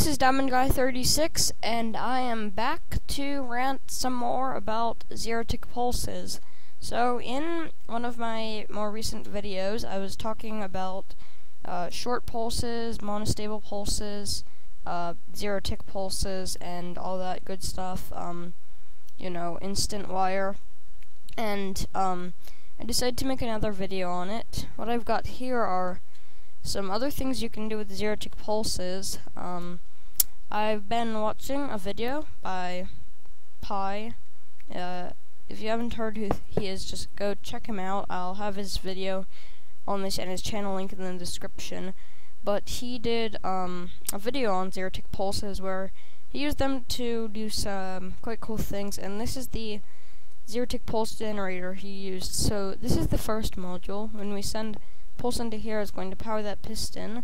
this is Diamond Guy 36, and I am back to rant some more about zero-tick pulses. So, in one of my more recent videos, I was talking about short pulses, monostable pulses, zero-tick pulses, and all that good stuff. You know, instant wire. And I decided to make another video on it. What I've got here are some other things you can do with zero-tick pulses. I've been watching a video by Pi. If you haven't heard who he is, just go check him out. I'll have his video on this and his channel link in the description. But he did a video on zero-tick pulses where he used them to do some quite cool things, and this is the zero-tick pulse generator he used. So this is the first module. When we send pulse into here, it's going to power that piston,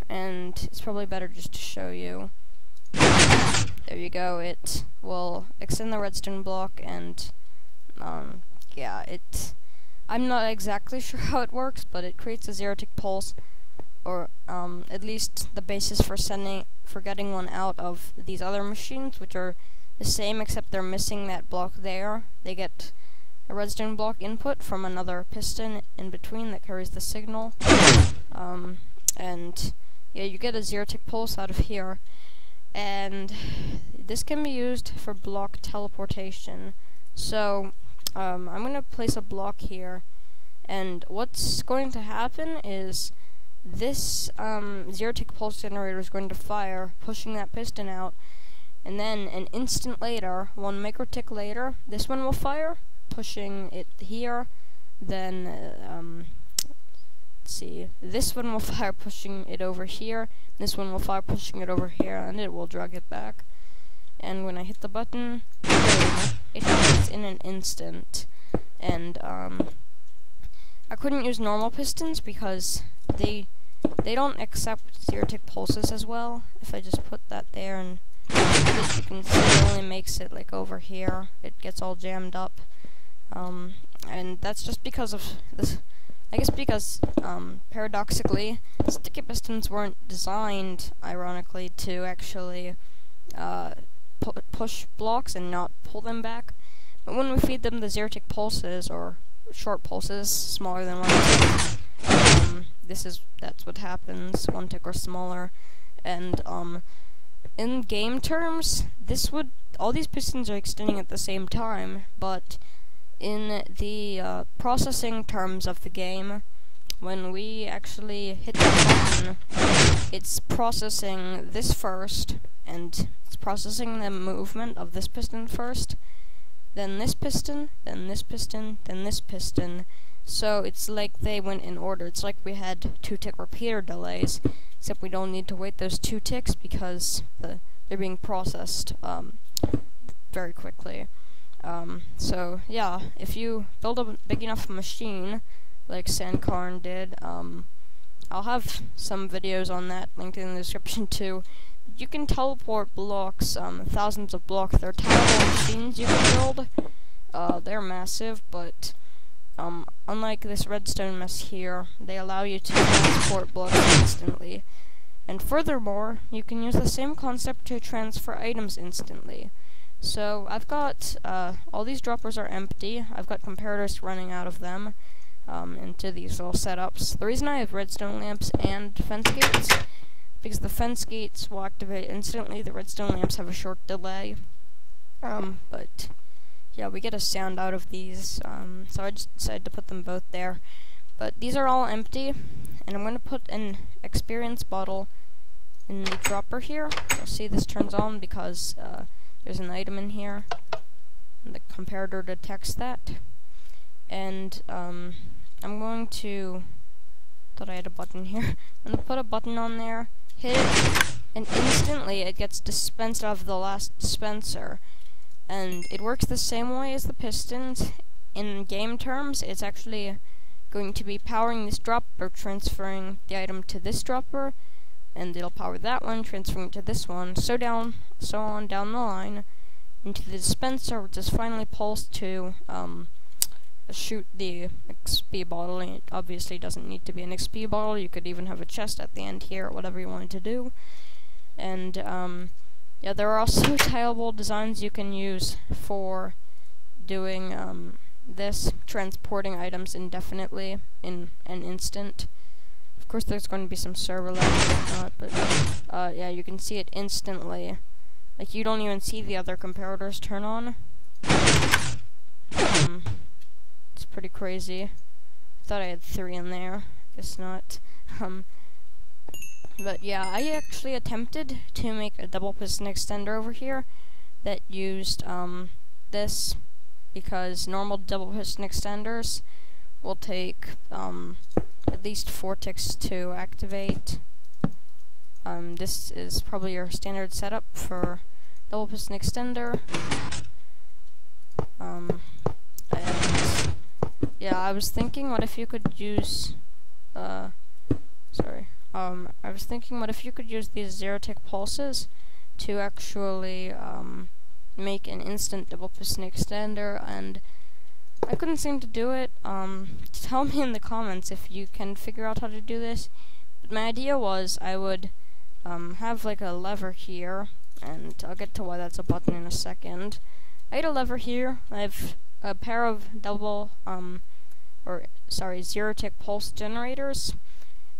and it's probably better just to show you. There you go. It will extend the redstone block, and yeah, I'm not exactly sure how it works, but it creates a zero-tick pulse, or at least the basis for getting one out of these other machines, which are the same except they're missing that block there. They get a redstone block input from another piston in between that carries the signal, and yeah, you get a zero-tick pulse out of here, and this can be used for block teleportation. So I'm going to place a block here, and what's going to happen is this zero-tick pulse generator is going to fire, pushing that piston out, and then an instant later, 1 microtick later, this one will fire, pushing it here. Then let's see, this one will fire, pushing it over here. This one will fire, pushing it over here, and it will drag it back. And when I hit the button, it happens in an instant. And I couldn't use normal pistons because they don't accept zero-tick pulses as well. If I just put that there, and you can see it only makes it like over here. It gets all jammed up. And that's just because of this. I guess because, paradoxically, sticky pistons weren't designed, ironically, to actually push blocks and not pull them back. But when we feed them the zero-tick pulses, or short pulses, smaller than 1 tick, that's what happens, 1 tick or smaller. And in game terms, all these pistons are extending at the same time, but in the processing terms of the game, when we actually hit the button, it's processing this first, and it's processing the movement of this piston first, then this piston, then this piston, then this piston. So it's like they went in order. It's like we had 2-tick repeater delays, except we don't need to wait those 2 ticks because they're being processed very quickly. So yeah, if you build a big enough machine, like Sandcarn did, I'll have some videos on that linked in the description too. You can teleport blocks, thousands of blocks. They're tiny machines you can build. They're massive, but unlike this redstone mess here, they allow you to transport blocks instantly. And furthermore, you can use the same concept to transfer items instantly. So I've got all these droppers are empty. I've got comparators running out of them into these little setups. The reason I have redstone lamps and fence gates, because the fence gates will activate instantly. The redstone lamps have a short delay. But yeah, we get a sound out of these, so I just decided to put them both there. But these are all empty, and I'm going to put an experience bottle in the dropper here. You'll see this turns on because there's an item in here, and the comparator detects that. And I'm going to, thought I had a button here. I'm going to put a button on there, hit it, and instantly it gets dispensed out of the last dispenser. And it works the same way as the pistons. In game terms, it's actually going to be powering this dropper, transferring the item to this dropper, and it'll power that one, transferring it to this one, so on down the line, into the dispenser, which is finally pulsed to shoot the XP bottle. And it obviously doesn't need to be an XP bottle. You could even have a chest at the end here, whatever you wanted to do. And yeah, there are also tileable designs you can use for doing this, transporting items indefinitely in an instant. Of course, there's going to be some server lag and whatnot, but yeah, you can see it instantly. Like, you don't even see the other comparators turn on. It's pretty crazy. Thought I had 3 in there. Guess not. But yeah, I actually attempted to make a double piston extender over here that used this, because normal double piston extenders will take at least 4 ticks to activate. This is probably your standard setup for double piston extender. And yeah, I was thinking, what if you could use I was thinking, what if you could use these 0-tick pulses to actually make an instant double piston extender, and I couldn't seem to do it. Tell me in the comments if you can figure out how to do this. But my idea was I would have like a lever here, and I'll get to why that's a button in a second. I had a lever here. I have a pair of 0-tick pulse generators.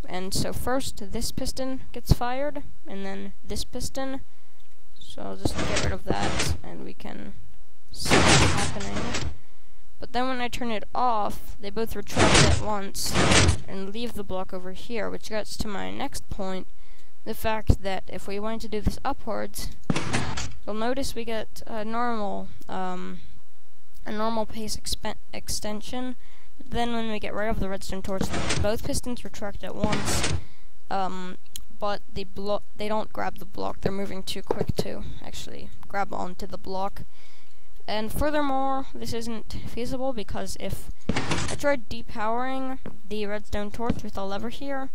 And so first this piston gets fired, and then this piston. So I'll just get rid of that, and we can see what's happening. But then when I turn it off, they both retract at once and leave the block over here, which gets to my next point, the fact that if we want to do this upwards, you'll notice we get a normal pace extension. Then when we get rid of the redstone torch, both pistons retract at once, but they don't grab the block. They're moving too quick to actually grab onto the block. And furthermore, this isn't feasible because if I tried depowering the redstone torch with a lever here,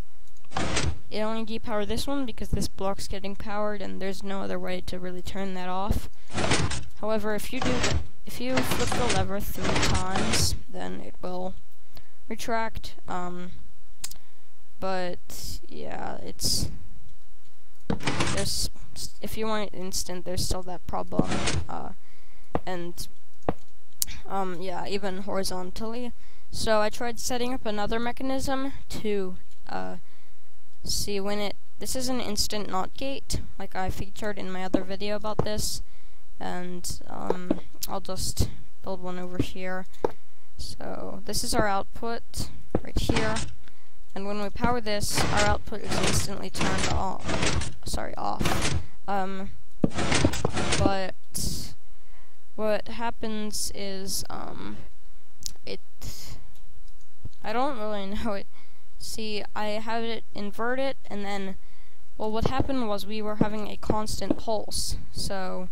it only depower this one because this block's getting powered, and there's no other way to really turn that off. However, if you flip the lever 3 times, then it will retract. But yeah, if you want it instant, there's still that problem. Yeah, even horizontally. So I tried setting up another mechanism to see when this is an instant NOT gate, like I featured in my other video about this, and I'll just build one over here. So this is our output right here, and when we power this, our output is instantly turned off. But what happens is I don't really know it. See, I have it inverted, and then, well, what happened was we were having a constant pulse. So,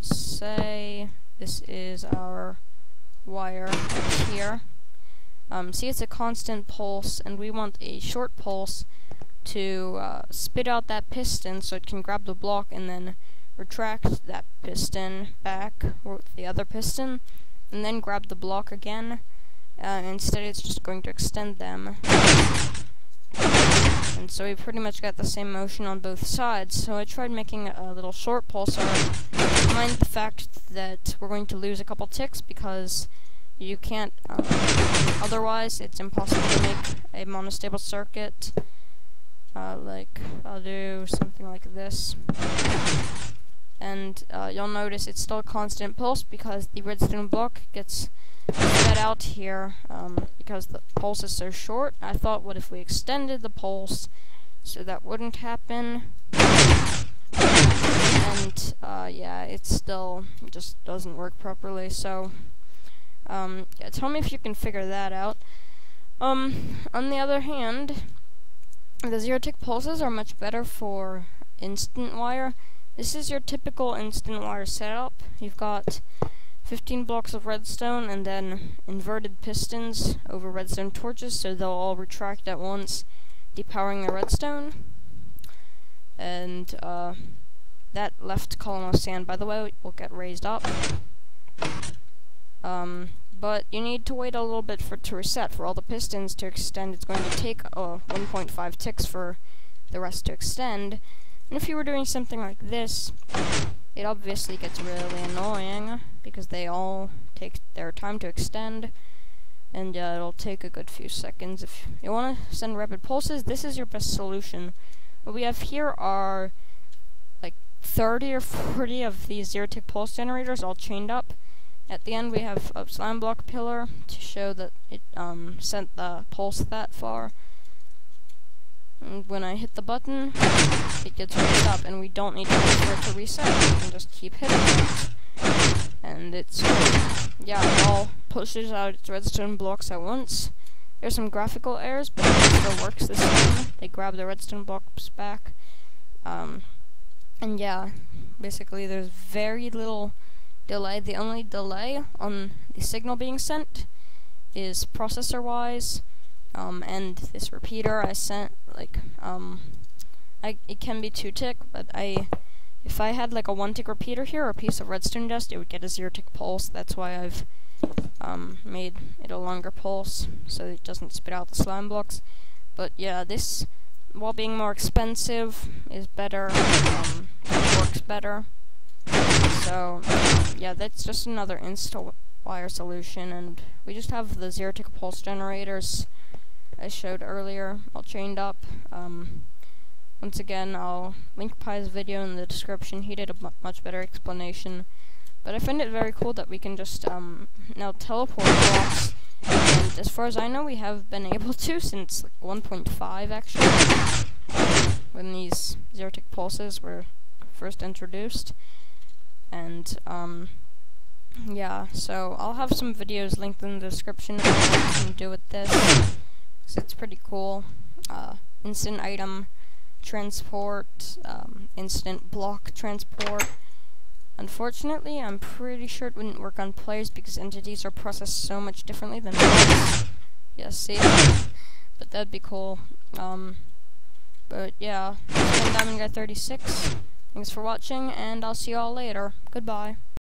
say this is our wire right here. See, it's a constant pulse, and we want a short pulse to spit out that piston so it can grab the block and then retract that piston back with the other piston, and then grab the block again. Instead, it's just going to extend them. And so we pretty much got the same motion on both sides. So I tried making a little short pulsar. Mind the fact that we're going to lose a couple ticks because you can't, otherwise it's impossible to make a monostable circuit. Like, I'll do something like this. And you'll notice it's still a constant pulse because the redstone block gets fed out here because the pulse is so short. I thought, what if we extended the pulse so that wouldn't happen? And yeah, it still just doesn't work properly. So yeah, tell me if you can figure that out. On the other hand, the 0-tick pulses are much better for instant wire. This is your typical instant wire setup. You've got 15 blocks of redstone and then inverted pistons over redstone torches, so they'll all retract at once, depowering the redstone. And that left column of sand, by the way, will get raised up. but you need to wait a little bit for it to reset. For all the pistons to extend, it's going to take 1.5 ticks for the rest to extend. And if you were doing something like this, it obviously gets really annoying, because they all take their time to extend, and it'll take a good few seconds. If you want to send rapid pulses, this is your best solution. What we have here are like 30 or 40 of these zero-tick pulse generators all chained up. At the end we have a slime block pillar to show that it sent the pulse that far. And when I hit the button, it gets raised up, and we don't need to wait for it to reset. We can just keep hitting it. And it's, yeah, it all pushes out its redstone blocks at once. There's some graphical errors, but it still works this time. They grab the redstone blocks back. And yeah, basically there's very little delay. The only delay on the signal being sent is processor-wise. And this repeater I sent, like, it can be 2-tick, but if I had like a 1-tick repeater here or a piece of redstone dust, it would get a 0-tick pulse. That's why I've made it a longer pulse, so it doesn't spit out the slime blocks. But yeah, this, while being more expensive, is better, works better. So yeah, that's just another insta-wire solution, and we just have the 0-tick pulse generators I showed earlier, all chained up. Once again, I'll link Pi's video in the description. He did a much better explanation. But I find it very cool that we can just now teleport blocks. And as far as I know, we have been able to since like 1.5 actually, when these 0-tick pulses were first introduced. And yeah, so I'll have some videos linked in the description of what you can do with this. It's pretty cool. Instant item transport, instant block transport. Unfortunately, I'm pretty sure it wouldn't work on players because entities are processed so much differently than players. Yeah, see? But that'd be cool. But yeah, this has been Diamond Guy 36. Thanks for watching, and I'll see you all later. Goodbye.